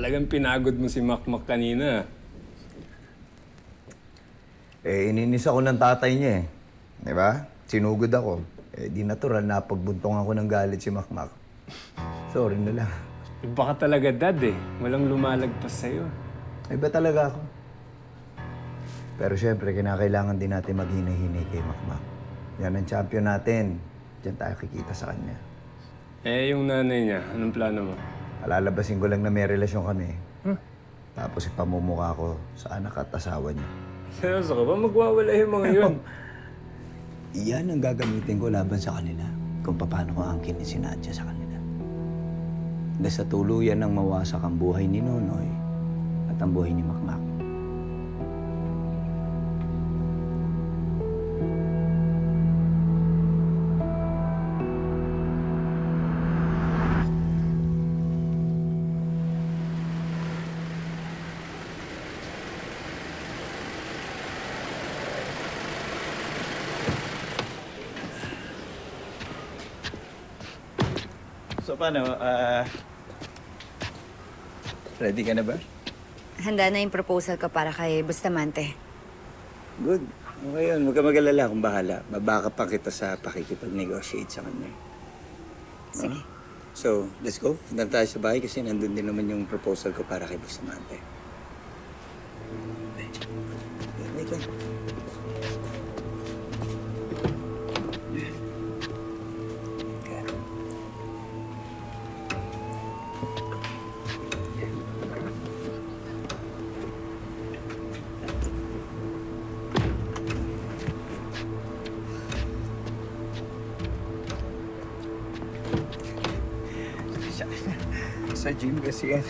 Talagang pinagod mo si Makmak kanina. Ininis ako ng tatay niya eh. Di ba? Sinugod ako. Di natural na pagbuntong ako ng galit si Makmak. Sorry na lang. Baka talaga dad eh. Walang lumalagpas sa'yo. Iba talaga ako. Pero syempre, kinakailangan din natin maghinay-hinay kay Makmak. Yan ang champion natin. Diyan tayo kikita sa kanya. Yung nanay niya, anong plano mo? Alalabasin ko lang na may relasyon kami. Tapos ipamumukha ko sa anak at asawa niya. Seryoso ka ba? Magwawala yung mga yun. Iyan ang gagamitin ko laban sa kanila kung paano ko angkin si Nadia sa kanila. Dahil sa tuluyan ng mawasak ang buhay ni Nonoy at ang buhay ni Makmak. So paano, ready ka na ba? Handa na yung proposal ko para kay Bustamante. Good. Okay yun, huwag ka mag-alala, akong bahala. Babaka pa kita sa pakikipag-negotiate sa kanya. Sige. So, let's go. Punta na tayo sa bahay kasi nandun din naman yung proposal ko para kay Bustamante. Wait lang. Sa gym kasi yan.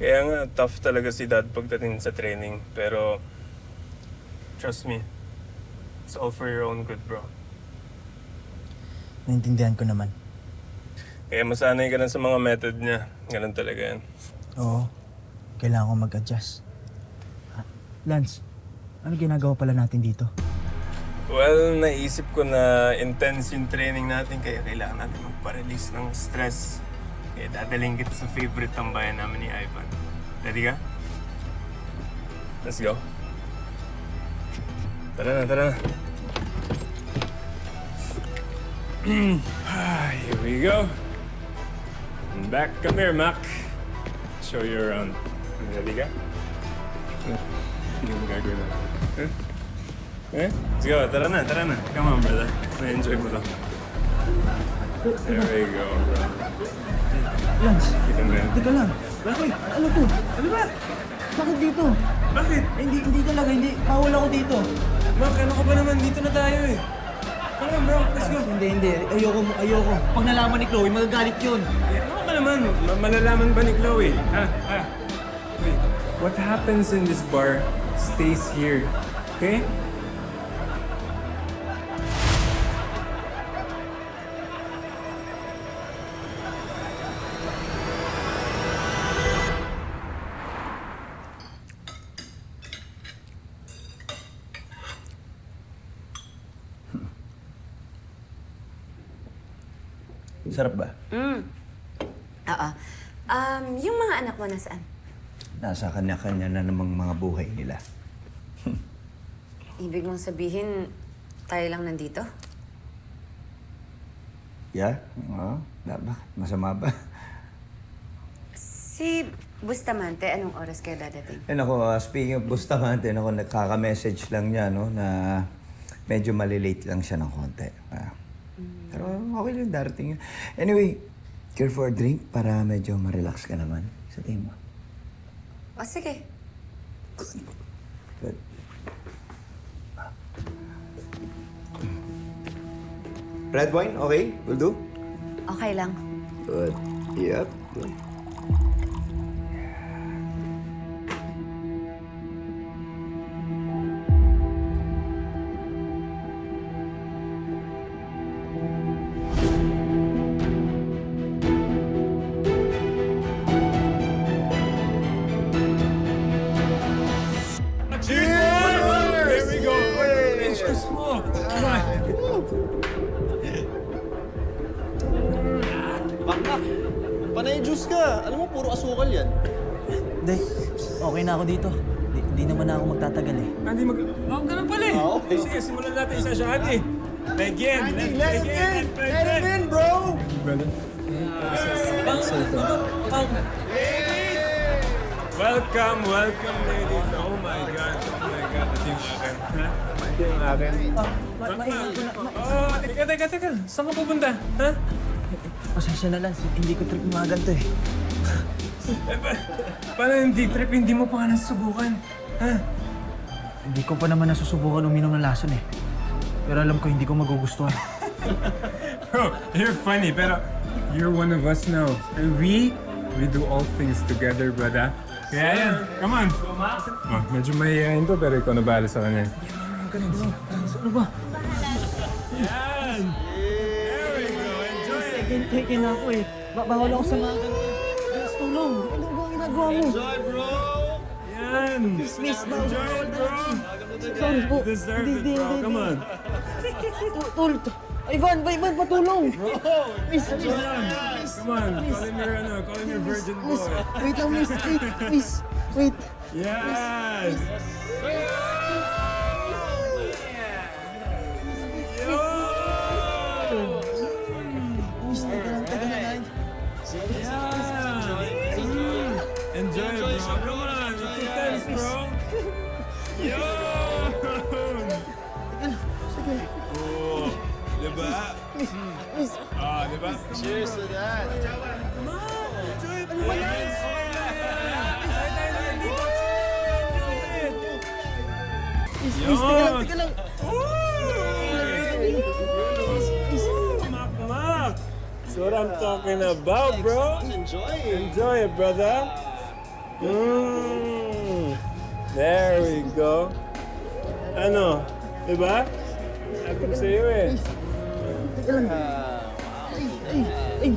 Kaya nga, tough talaga si dad pagdating sa training. Pero, trust me, it's all for your own good, bro. Naintindihan ko naman. Kaya masanay ka na sa mga method niya. Ganun talaga yan. Oo. Kailangan ko mag-adjust. Lance, ano ginagawa pala natin dito? Well, naisip ko na intense yung training natin kaya kailangan natin magpa-release ng stress. Kaya dadaling kita sa favorite tambayan namin ni Ivan. Ready ka? Let's go. Tara na, tara na. Here we go. And back. Come here, Mac. Show you around. Ready ka? Hindi mo gagawin natin. Eh? Let's go. Tara na, tara na. Come on, brother. Na-enjoy mo to. There we go, bro. Lance, Kita mo yan? teka lang. Bakit? Ano to? Ano ba? Bakit dito? Bakit? Hindi talaga, hindi. Bawal ako dito. Mac, ano ka ba naman? Dito na tayo eh. Come on, bro. Let's go. Hindi. Ayoko. Pag nalaman ni Chloe, magagalit yun. Ano ka naman? Malalaman ba ni Chloe? Wait. What happens in this bar stays here. Okay? Sarap ba? Oo. Yung mga anak mo nasaan? Nasa kanya-kanya na namang mga buhay nila. Ibig mong sabihin, tayo lang nandito? Yeah? Oo. Bakit? Masama ba? Si Bustamante, anong oras kayo dadating? Speaking of Bustamante, nagkaka-message lang niya, no, na medyo malilate lang siya ng konti. Pero okay lang, darating yun. Anyway, care for a drink para medyo ma-relax ka naman sa tingin mo. O sige. Good. Red wine, okay? Will do? Okay lang. Good. Yep. Good. Baka, panay juice ka. Alam mo, puro asukal yan. Hindi, okay na ako dito. Di naman na ako magtatagal eh. Andy, oh, ganun pala eh. Okay. Sige, simulan natin yung session, Andy. Again, Let him in, bro! Brother. Welcome, welcome, ladies. Oh my God, oh my God. Ito yung akin. Ha? Ito yung akin. Oh, teka. Saan ka pupunta? Ha? Pasensya na, Lance. Hindi ko trip mga ganito eh. Paano hindi trip? Hindi mo pa nga nasusubukan. Ha? Hindi ko pa naman nasusubukan uminom ng lason eh. Pero alam ko hindi ko magugustuhan. Bro, you're funny, pero you're one of us now. And we do all things together, brother. Kaya yan, come on. Oh, medyo mahihayin to, pero ikaw na bahala sa kanya. Ano ba? Yan! There we go, enjoy it! Taken na ako eh. Bawal ako sa mga ganito. Please, tulong. Ano ba ang ginagawa mo? Enjoy, bro! Yan! Enjoy it, bro! Sorry po. You deserve it, bro. Come on. Ivan, patulong! Miss, Come on, call him your virgin boy. Wait lang, miss. Wait. Yes! Miss, taga na. Enjoy it, bro. Come on, it's intense, bro. Yun! Oh, diba? Diba? Cheers to that! Come on, enjoy it, bro. Yun! Teka lang. Mak. That's what I'm talking about, bro. Enjoy! Enjoy it, brother. There we go. Ano? Diba? Sabi ko sa'yo eh. Ay,